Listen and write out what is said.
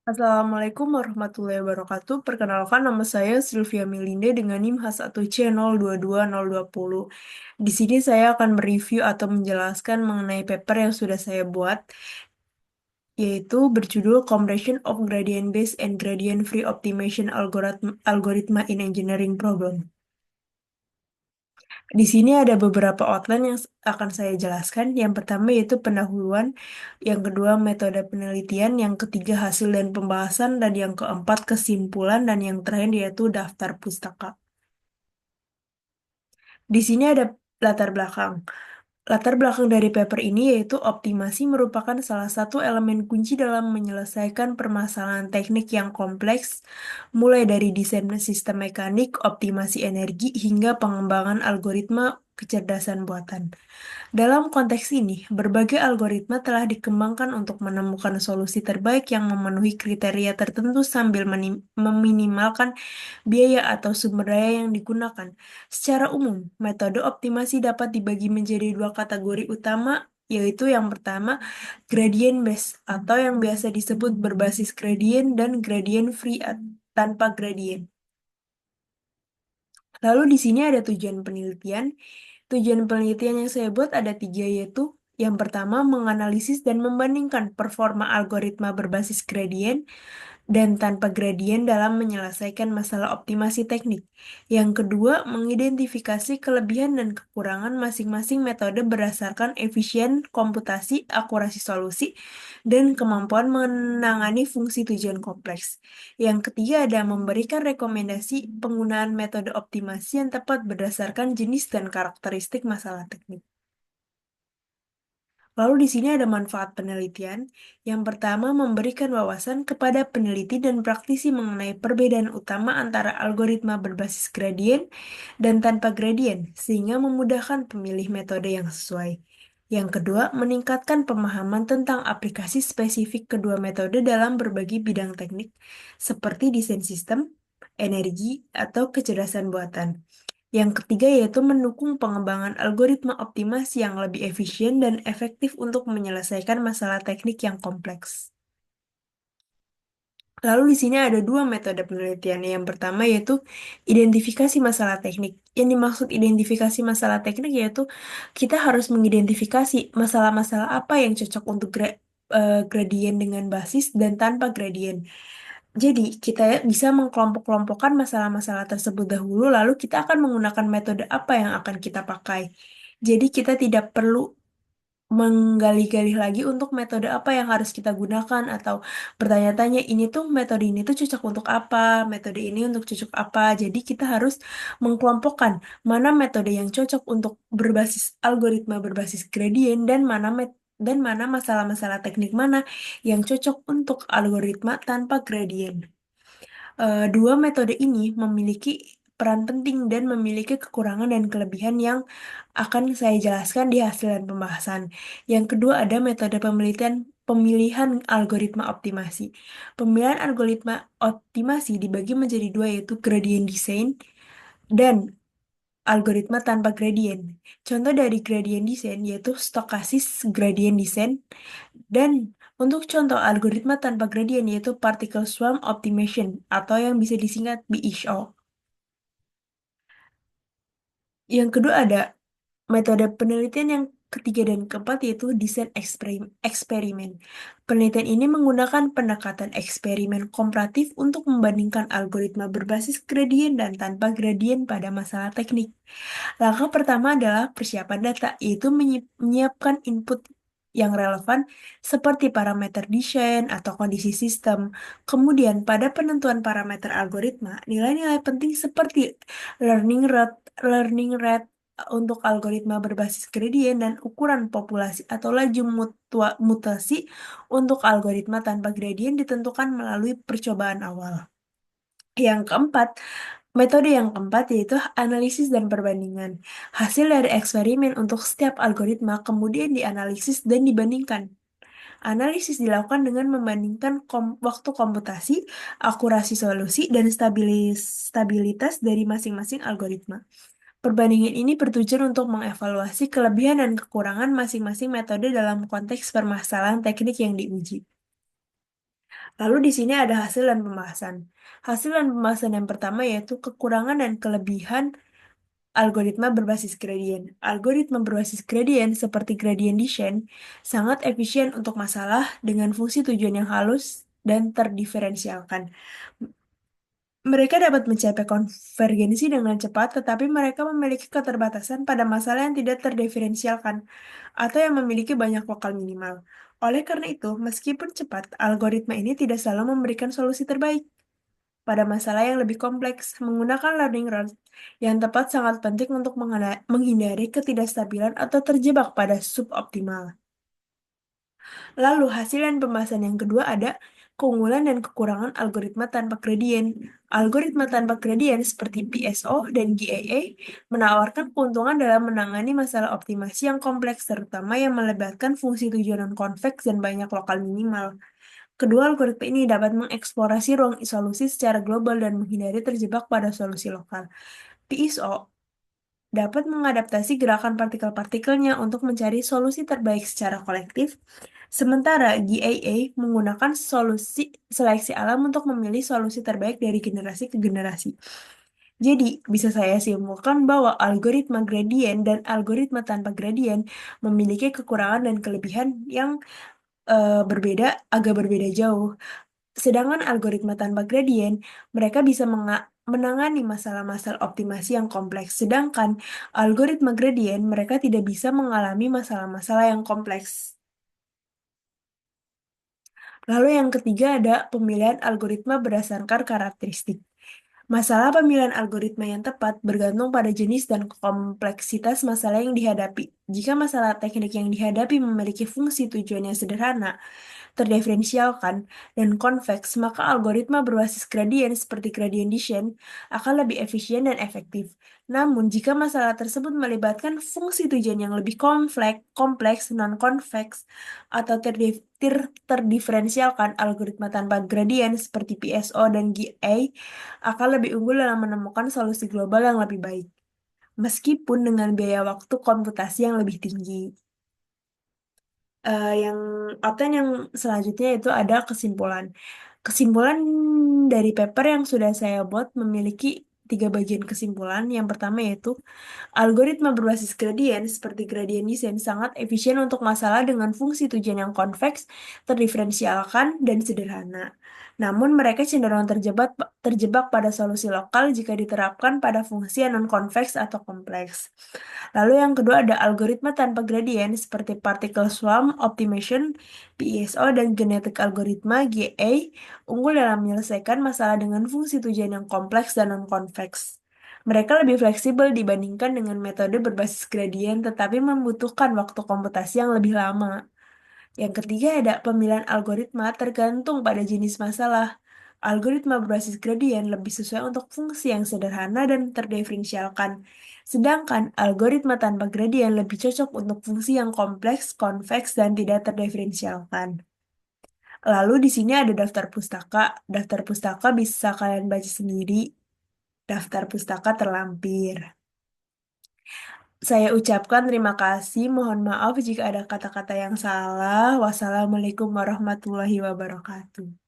Assalamualaikum warahmatullahi wabarakatuh. Perkenalkan nama saya Sylvia Melinda dengan NIM H1C022020. Di sini saya akan mereview atau menjelaskan mengenai paper yang sudah saya buat, yaitu berjudul Compression of Gradient-Based and Gradient-Free Optimization Algorithm in Engineering Problem. Di sini ada beberapa outline yang akan saya jelaskan. Yang pertama yaitu pendahuluan, yang kedua metode penelitian, yang ketiga hasil dan pembahasan, dan yang keempat kesimpulan, dan yang terakhir yaitu daftar pustaka. Di sini ada latar belakang. Latar belakang dari paper ini yaitu optimasi merupakan salah satu elemen kunci dalam menyelesaikan permasalahan teknik yang kompleks, mulai dari desain sistem mekanik, optimasi energi, hingga pengembangan algoritma kecerdasan buatan. Dalam konteks ini, berbagai algoritma telah dikembangkan untuk menemukan solusi terbaik yang memenuhi kriteria tertentu sambil meminimalkan biaya atau sumber daya yang digunakan. Secara umum, metode optimasi dapat dibagi menjadi dua kategori utama, yaitu yang pertama, gradient based atau yang biasa disebut berbasis gradient dan gradient free tanpa gradient. Lalu di sini ada tujuan penelitian. Tujuan penelitian yang saya buat ada tiga, yaitu yang pertama, menganalisis dan membandingkan performa algoritma berbasis gradien dan tanpa gradien dalam menyelesaikan masalah optimasi teknik. Yang kedua, mengidentifikasi kelebihan dan kekurangan masing-masing metode berdasarkan efisien komputasi, akurasi solusi, dan kemampuan menangani fungsi tujuan kompleks. Yang ketiga ada memberikan rekomendasi penggunaan metode optimasi yang tepat berdasarkan jenis dan karakteristik masalah teknik. Lalu di sini ada manfaat penelitian. Yang pertama, memberikan wawasan kepada peneliti dan praktisi mengenai perbedaan utama antara algoritma berbasis gradien dan tanpa gradien, sehingga memudahkan pemilih metode yang sesuai. Yang kedua, meningkatkan pemahaman tentang aplikasi spesifik kedua metode dalam berbagai bidang teknik, seperti desain sistem, energi, atau kecerdasan buatan. Yang ketiga yaitu mendukung pengembangan algoritma optimasi yang lebih efisien dan efektif untuk menyelesaikan masalah teknik yang kompleks. Lalu di sini ada dua metode penelitian. Yang pertama yaitu identifikasi masalah teknik. Yang dimaksud identifikasi masalah teknik yaitu kita harus mengidentifikasi masalah-masalah apa yang cocok untuk gradien dengan basis dan tanpa gradien. Jadi, kita bisa mengkelompok-kelompokkan masalah-masalah tersebut dahulu, lalu kita akan menggunakan metode apa yang akan kita pakai. Jadi, kita tidak perlu menggali-gali lagi untuk metode apa yang harus kita gunakan, atau bertanya-tanya, metode ini tuh cocok untuk apa, metode ini untuk cocok apa. Jadi, kita harus mengkelompokkan mana metode yang cocok untuk berbasis algoritma berbasis gradien, dan mana masalah-masalah teknik mana yang cocok untuk algoritma tanpa gradien. Dua metode ini memiliki peran penting dan memiliki kekurangan dan kelebihan yang akan saya jelaskan di hasil dan pembahasan. Yang kedua ada metode pemilihan algoritma optimasi. Pemilihan algoritma optimasi dibagi menjadi dua, yaitu gradient design dan algoritma tanpa gradien. Contoh dari gradient design yaitu stochastic gradient descent, dan untuk contoh algoritma tanpa gradien yaitu particle swarm optimization atau yang bisa disingkat BISO. Yang kedua ada metode penelitian yang ketiga dan keempat yaitu desain eksperimen. Penelitian ini menggunakan pendekatan eksperimen komparatif untuk membandingkan algoritma berbasis gradien dan tanpa gradien pada masalah teknik. Langkah pertama adalah persiapan data, yaitu menyiapkan input yang relevan seperti parameter desain atau kondisi sistem. Kemudian, pada penentuan parameter algoritma, nilai-nilai penting seperti learning rate untuk algoritma berbasis gradien dan ukuran populasi atau laju mutasi untuk algoritma tanpa gradien ditentukan melalui percobaan awal. Metode yang keempat yaitu analisis dan perbandingan. Hasil dari eksperimen untuk setiap algoritma kemudian dianalisis dan dibandingkan. Analisis dilakukan dengan membandingkan waktu komputasi, akurasi solusi, dan stabilitas dari masing-masing algoritma. Perbandingan ini bertujuan untuk mengevaluasi kelebihan dan kekurangan masing-masing metode dalam konteks permasalahan teknik yang diuji. Lalu di sini ada hasil dan pembahasan. Hasil dan pembahasan yang pertama yaitu kekurangan dan kelebihan algoritma berbasis gradien. Algoritma berbasis gradien seperti gradient descent sangat efisien untuk masalah dengan fungsi tujuan yang halus dan terdiferensialkan. Mereka dapat mencapai konvergensi dengan cepat, tetapi mereka memiliki keterbatasan pada masalah yang tidak terdiferensialkan atau yang memiliki banyak lokal minimal. Oleh karena itu, meskipun cepat, algoritma ini tidak selalu memberikan solusi terbaik. Pada masalah yang lebih kompleks, menggunakan learning route yang tepat sangat penting untuk menghindari ketidakstabilan atau terjebak pada suboptimal. Lalu, hasil dan pembahasan yang kedua ada keunggulan dan kekurangan algoritma tanpa gradien. Algoritma tanpa gradien seperti PSO dan GAA menawarkan keuntungan dalam menangani masalah optimasi yang kompleks, terutama yang melibatkan fungsi tujuan non-konveks dan banyak lokal minimal. Kedua algoritma ini dapat mengeksplorasi ruang solusi secara global dan menghindari terjebak pada solusi lokal. PSO dapat mengadaptasi gerakan partikel-partikelnya untuk mencari solusi terbaik secara kolektif, sementara GAA menggunakan solusi seleksi alam untuk memilih solusi terbaik dari generasi ke generasi. Jadi, bisa saya simpulkan bahwa algoritma gradien dan algoritma tanpa gradien memiliki kekurangan dan kelebihan yang berbeda, agak berbeda jauh. Sedangkan algoritma tanpa gradien, mereka bisa menangani masalah-masalah optimasi yang kompleks. Sedangkan algoritma gradien, mereka tidak bisa mengalami masalah-masalah yang kompleks. Lalu yang ketiga ada pemilihan algoritma berdasarkan karakteristik. Masalah pemilihan algoritma yang tepat bergantung pada jenis dan kompleksitas masalah yang dihadapi. Jika masalah teknik yang dihadapi memiliki fungsi tujuan yang sederhana, terdiferensialkan, dan konveks, maka algoritma berbasis gradien seperti gradient descent akan lebih efisien dan efektif. Namun, jika masalah tersebut melibatkan fungsi tujuan yang lebih kompleks, non-konveks, atau terdiferensialkan, algoritma tanpa gradien seperti PSO dan GA akan lebih unggul dalam menemukan solusi global yang lebih baik, meskipun dengan biaya waktu komputasi yang lebih tinggi. Yang outline yang selanjutnya itu ada kesimpulan. Kesimpulan dari paper yang sudah saya buat memiliki tiga bagian kesimpulan. Yang pertama yaitu algoritma berbasis gradien seperti gradient descent sangat efisien untuk masalah dengan fungsi tujuan yang konveks, terdiferensialkan, dan sederhana. Namun mereka cenderung terjebak pada solusi lokal jika diterapkan pada fungsi yang non-konveks atau kompleks. Lalu yang kedua ada algoritma tanpa gradien seperti particle swarm optimization, PESO, dan genetic algoritma GA unggul dalam menyelesaikan masalah dengan fungsi tujuan yang kompleks dan non-konveks. Mereka lebih fleksibel dibandingkan dengan metode berbasis gradien tetapi membutuhkan waktu komputasi yang lebih lama. Yang ketiga ada pemilihan algoritma tergantung pada jenis masalah. Algoritma berbasis gradien lebih sesuai untuk fungsi yang sederhana dan terdiferensialkan. Sedangkan algoritma tanpa gradien lebih cocok untuk fungsi yang kompleks, konveks, dan tidak terdiferensialkan. Lalu di sini ada daftar pustaka. Daftar pustaka bisa kalian baca sendiri. Daftar pustaka terlampir. Saya ucapkan terima kasih. Mohon maaf jika ada kata-kata yang salah. Wassalamualaikum warahmatullahi wabarakatuh.